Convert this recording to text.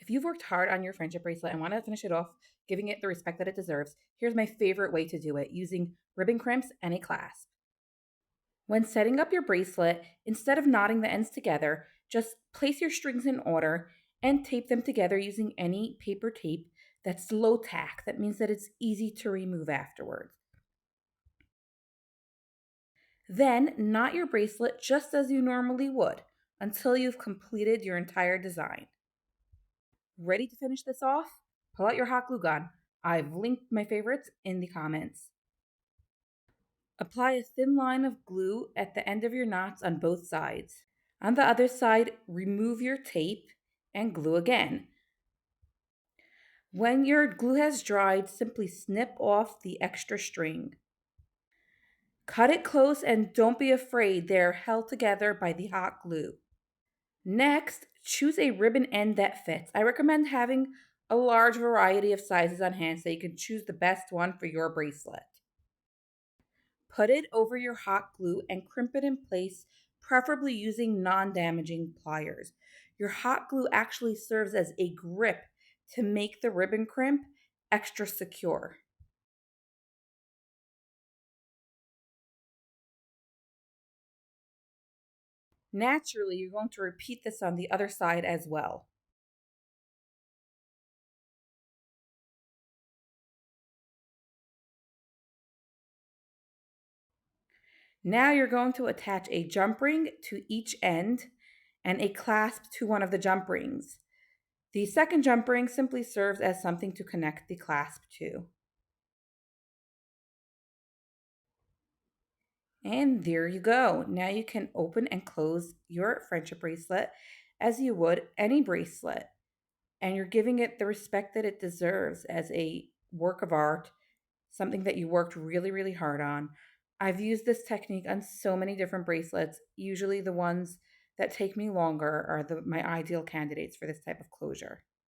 If you've worked hard on your friendship bracelet and want to finish it off, giving it the respect that it deserves, here's my favorite way to do it using ribbon crimps and a clasp. When setting up your bracelet, instead of knotting the ends together, just place your strings in order and tape them together using any paper tape that's low tack. That means that it's easy to remove afterwards. Then knot your bracelet just as you normally would until you've completed your entire design. Ready to finish this off? Pull out your hot glue gun. I've linked my favorites in the comments. Apply a thin line of glue at the end of your knots on both sides. On the other side, remove your tape and glue again. When your glue has dried, simply snip off the extra string. Cut it close and don't be afraid, they're held together by the hot glue. Next, choose a ribbon end that fits. I recommend having a large variety of sizes on hand so you can choose the best one for your bracelet. Put it over your hot glue and crimp it in place, preferably using non-damaging pliers. Your hot glue actually serves as a grip to make the ribbon crimp extra secure. Naturally, you're going to repeat this on the other side as well. Now you're going to attach a jump ring to each end and a clasp to one of the jump rings. The second jump ring simply serves as something to connect the clasp to. And there you go. Now you can open and close your friendship bracelet as you would any bracelet. And you're giving it the respect that it deserves as a work of art, something that you worked really, really hard on. I've used this technique on so many different bracelets. Usually the ones that take me longer are my ideal candidates for this type of closure.